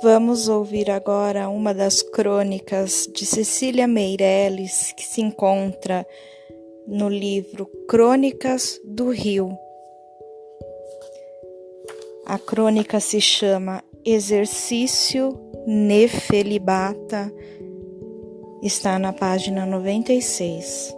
Vamos ouvir agora uma das crônicas de Cecília Meirelles, que se encontra no livro Crônicas do Rio. A crônica se chama Exercício Nefelibata, está na página 96.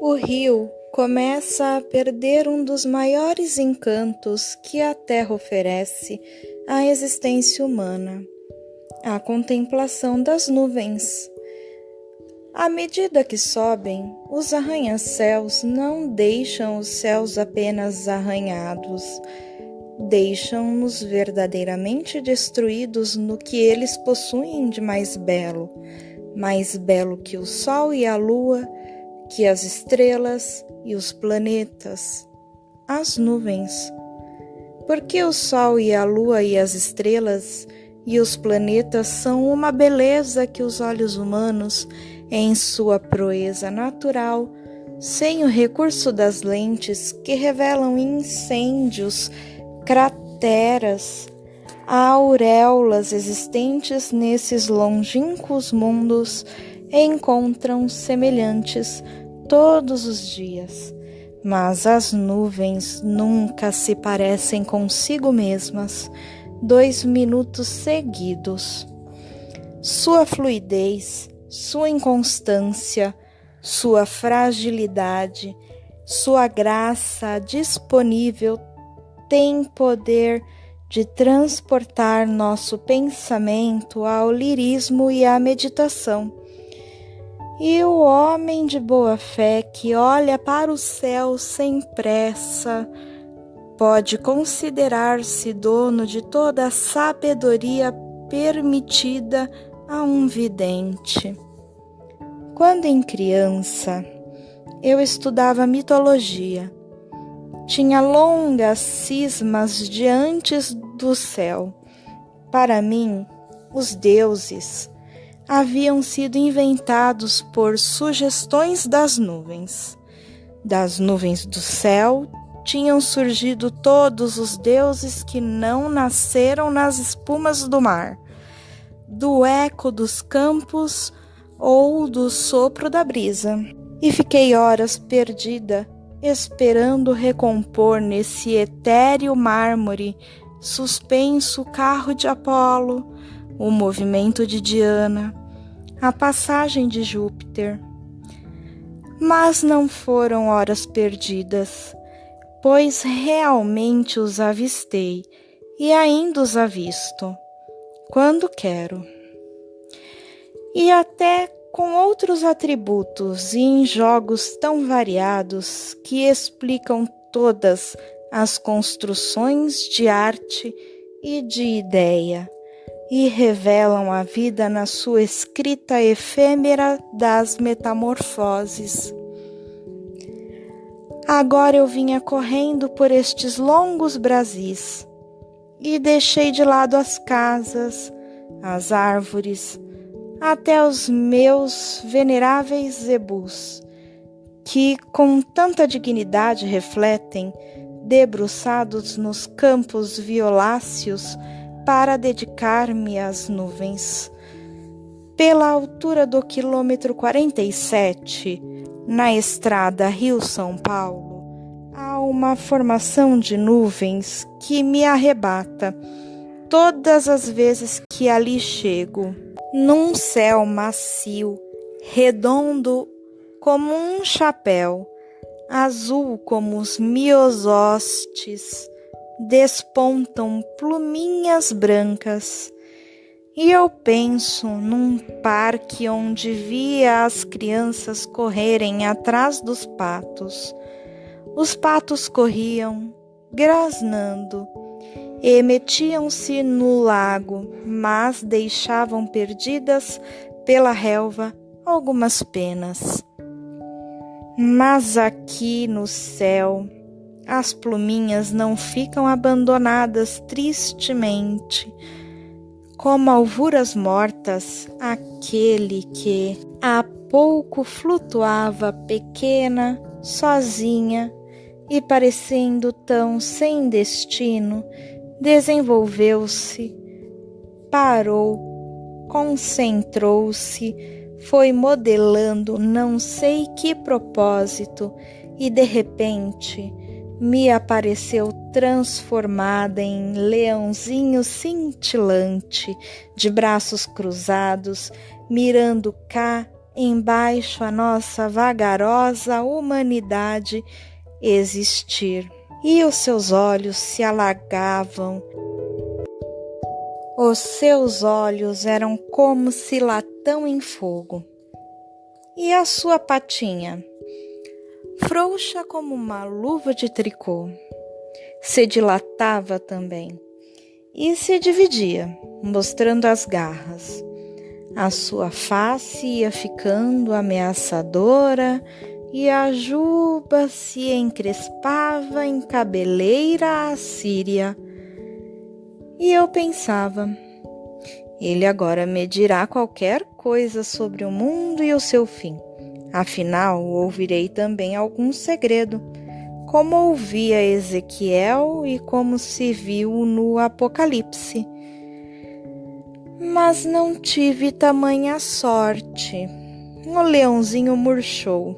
O rio começa a perder um dos maiores encantos que a terra oferece à existência humana, a contemplação das nuvens. À medida que sobem, os arranha-céus não deixam os céus apenas arranhados, deixam-nos verdadeiramente destruídos no que eles possuem de mais belo que o sol e a lua, que as estrelas e os planetas, as nuvens. Porque o sol e a lua e as estrelas e os planetas são uma beleza que os olhos humanos, em sua proeza natural, sem o recurso das lentes que revelam incêndios, crateras, auréolas existentes nesses longínquos mundos, encontram semelhantes todos os dias, mas as nuvens nunca se parecem consigo mesmas 2 minutos seguidos. Sua fluidez, sua inconstância, sua fragilidade, sua graça disponível têm poder de transportar nosso pensamento ao lirismo e à meditação. E o homem de boa fé que olha para o céu sem pressa pode considerar-se dono de toda a sabedoria permitida a um vidente. Quando em criança, eu estudava mitologia. Tinha longas cismas diante do céu. Para mim, os deuses haviam sido inventados por sugestões das nuvens. Das nuvens do céu tinham surgido todos os deuses que não nasceram nas espumas do mar, do eco dos campos ou do sopro da brisa. E fiquei horas perdida, esperando recompor nesse etéreo mármore suspenso o carro de Apolo, o movimento de Diana, a passagem de Júpiter. Mas não foram horas perdidas, pois realmente os avistei e ainda os avisto, quando quero. E até com outros atributos e em jogos tão variados que explicam todas as construções de arte e de ideia, e revelam a vida na sua escrita efêmera das metamorfoses. Agora eu vinha correndo por estes longos Brasis e deixei de lado as casas, as árvores, até os meus veneráveis zebus, que com tanta dignidade refletem, debruçados nos campos violáceos, para dedicar-me às nuvens. Pela altura do quilômetro 47, na estrada Rio-São Paulo, há uma formação de nuvens que me arrebata todas as vezes que ali chego. Num céu macio, redondo como um chapéu, azul como os miosóstis, despontam pluminhas brancas, e eu penso num parque onde via as crianças correrem atrás dos patos. Os patos corriam, grasnando, e metiam-se no lago, mas deixavam perdidas pela relva algumas penas. Mas aqui no céu, as pluminhas não ficam abandonadas tristemente, como alvuras mortas, aquele que há pouco flutuava pequena, sozinha e parecendo tão sem destino, desenvolveu-se, parou, concentrou-se, foi modelando não sei que propósito e de repente me apareceu transformada em leãozinho cintilante, de braços cruzados, mirando cá embaixo a nossa vagarosa humanidade existir. E os seus olhos se alagavam. Os seus olhos eram como se latão em fogo. E a sua patinha? Frouxa como uma luva de tricô, se dilatava também e se dividia, mostrando as garras. A sua face ia ficando ameaçadora e a juba se encrespava em cabeleira assíria. E eu pensava, ele agora me dirá qualquer coisa sobre o mundo e o seu fim. Afinal, ouvirei também algum segredo, como ouvia Ezequiel e como se viu no Apocalipse. Mas não tive tamanha sorte. O leãozinho murchou,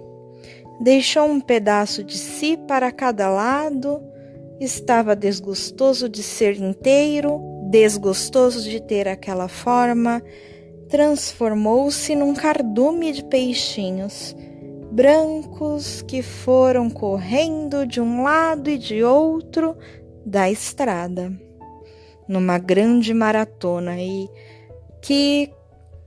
deixou um pedaço de si para cada lado, estava desgostoso de ser inteiro, desgostoso de ter aquela forma, transformou-se num cardume de peixinhos brancos que foram correndo de um lado e de outro da estrada, numa grande maratona, e que,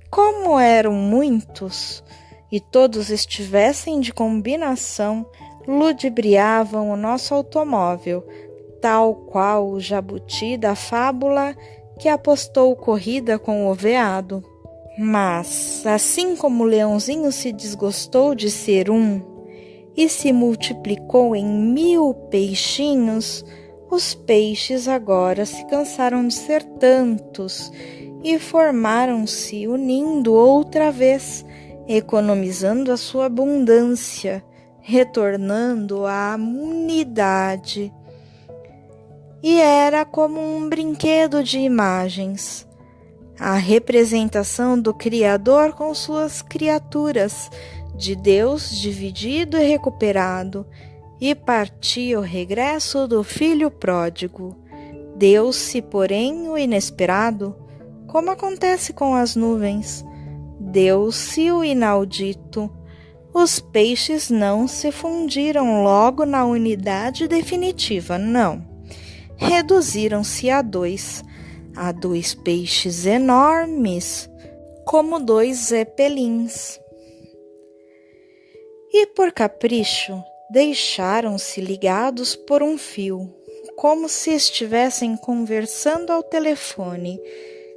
como eram muitos e todos estivessem de combinação, ludibriavam o nosso automóvel, tal qual o jabuti da fábula que apostou corrida com o veado. Mas, assim como o leãozinho se desgostou de ser um e se multiplicou em 1000 peixinhos, os peixes agora se cansaram de ser tantos e formaram-se unindo outra vez, economizando a sua abundância, retornando à unidade. E era como um brinquedo de imagens, a representação do Criador com suas criaturas, de Deus dividido e recuperado, e partia o regresso do filho pródigo. Deu-se, porém, o inesperado, como acontece com as nuvens. Deu-se o inaudito. Os peixes não se fundiram logo na unidade definitiva, não. Reduziram-se a dois peixes enormes, como 2 zeppelins. E por capricho, deixaram-se ligados por um fio, como se estivessem conversando ao telefone.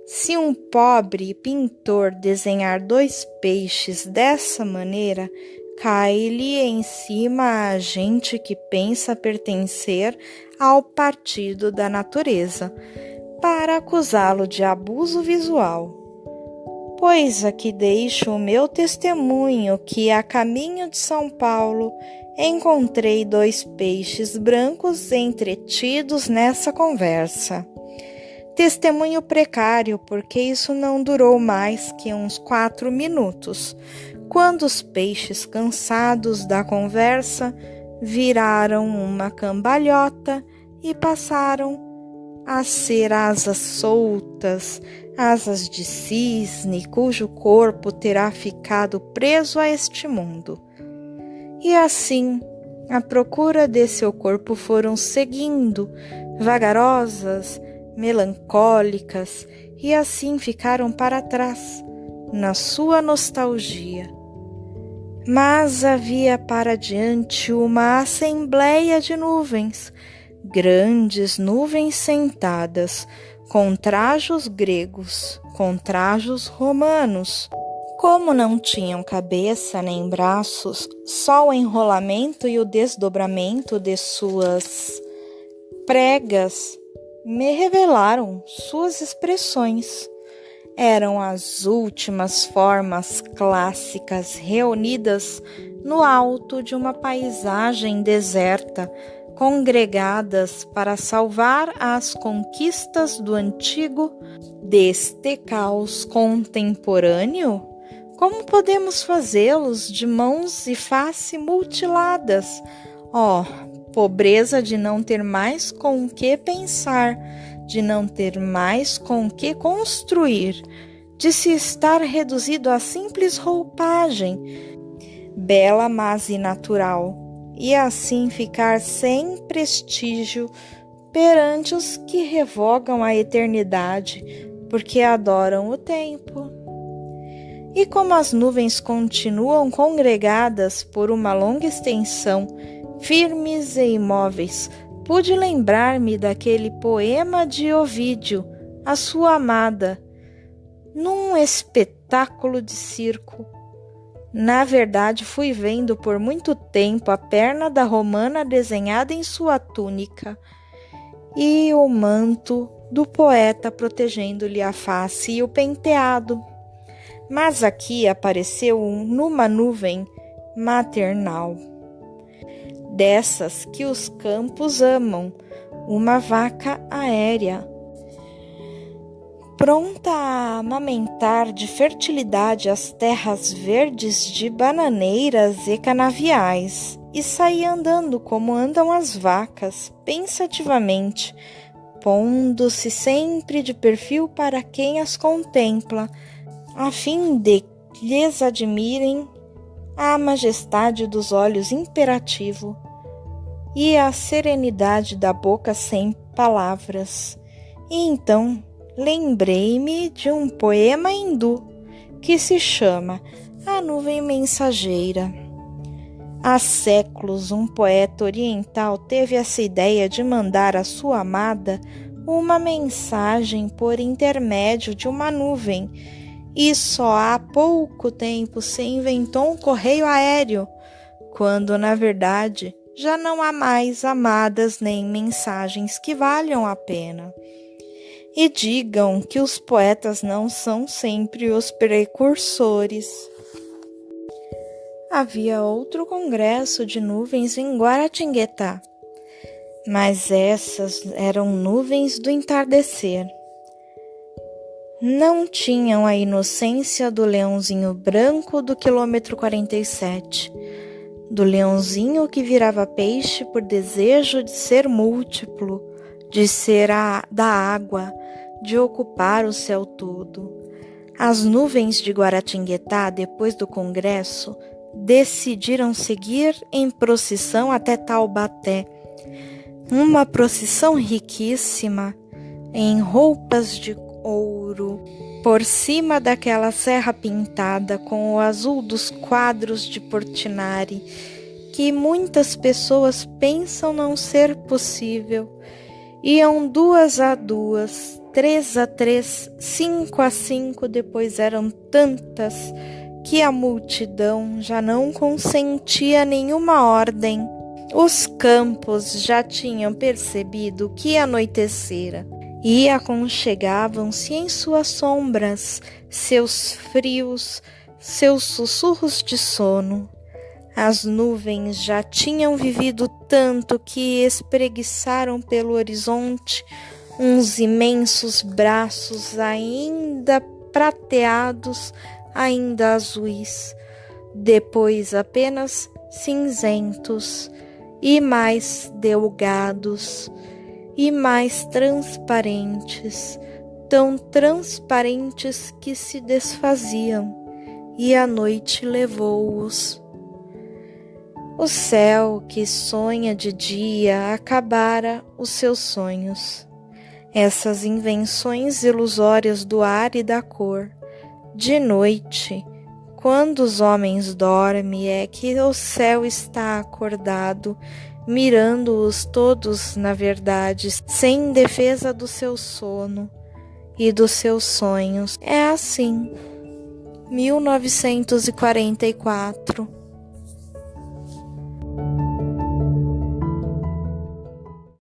Se um pobre pintor desenhar 2 peixes dessa maneira, cai-lhe em cima a gente que pensa pertencer ao partido da natureza, para acusá-lo de abuso visual. Pois aqui deixo o meu testemunho que, a caminho de São Paulo, encontrei 2 peixes brancos entretidos nessa conversa. Testemunho precário, porque isso não durou mais que uns 4 minutos, quando os peixes, cansados da conversa, viraram uma cambalhota e passaram a ser asas soltas, asas de cisne, cujo corpo terá ficado preso a este mundo. E assim, à procura de seu corpo foram seguindo, vagarosas, melancólicas, e assim ficaram para trás, na sua nostalgia. Mas havia para diante uma assembleia de nuvens, grandes nuvens sentadas, com trajos gregos, com trajos romanos, Como não tinham cabeça nem braços, só o enrolamento e o desdobramento de suas pregas me revelaram suas expressões. Eram as últimas formas clássicas reunidas no alto de uma paisagem deserta, congregadas para salvar as conquistas do antigo. Deste caos contemporâneo, como podemos fazê-los de mãos e face mutiladas? Pobreza de não ter mais com o que pensar, de não ter mais com o que construir, de se estar reduzido a simples roupagem, bela mas inatural, e assim ficar sem prestígio perante os que revogam a eternidade, porque adoram o tempo. E como as nuvens continuam congregadas por uma longa extensão, firmes e imóveis, pude lembrar-me daquele poema de Ovídio, a sua amada, num espetáculo de circo. Na verdade, fui vendo por muito tempo a perna da romana desenhada em sua túnica e o manto do poeta protegendo-lhe a face e o penteado. Mas aqui apareceu numa nuvem maternal, dessas que os campos amam, uma vaca aérea, pronta a amamentar de fertilidade as terras verdes de bananeiras e canaviais, e saía andando como andam as vacas, pensativamente, pondo-se sempre de perfil para quem as contempla, a fim de lhes admirem a majestade dos olhos imperativo e a serenidade da boca sem palavras. E então lembrei-me de um poema hindu que se chama A Nuvem Mensageira. Há séculos, um poeta oriental teve essa ideia de mandar à sua amada uma mensagem por intermédio de uma nuvem, e só há pouco tempo se inventou um correio aéreo, quando, na verdade, já não há mais amadas nem mensagens que valham a pena. E digam que os poetas não são sempre os precursores. Havia outro congresso de nuvens em Guaratinguetá, mas essas eram nuvens do entardecer. Não tinham a inocência do leãozinho branco do quilômetro 47, do leãozinho que virava peixe por desejo de ser múltiplo, de ser da água, de ocupar o céu todo. As nuvens de Guaratinguetá, depois do congresso, decidiram seguir em procissão até Taubaté, uma procissão riquíssima, em roupas de ouro, por cima daquela serra pintada com o azul dos quadros de Portinari, que muitas pessoas pensam não ser possível. Iam 2 a 2, 3 a 3, 5 a 5, depois eram tantas que a multidão já não consentia nenhuma ordem. Os campos já tinham percebido que anoitecera e aconchegavam-se em suas sombras, seus frios, seus sussurros de sono. As nuvens já tinham vivido tanto que espreguiçaram pelo horizonte uns imensos braços ainda prateados, ainda azuis, depois apenas cinzentos e mais delgados e mais transparentes, tão transparentes que se desfaziam, e a noite levou-os. O céu que sonha de dia acabara os seus sonhos. Essas invenções ilusórias do ar e da cor. De noite, quando os homens dormem, é que o céu está acordado, mirando-os todos, na verdade, sem defesa do seu sono e dos seus sonhos. É assim. 1944.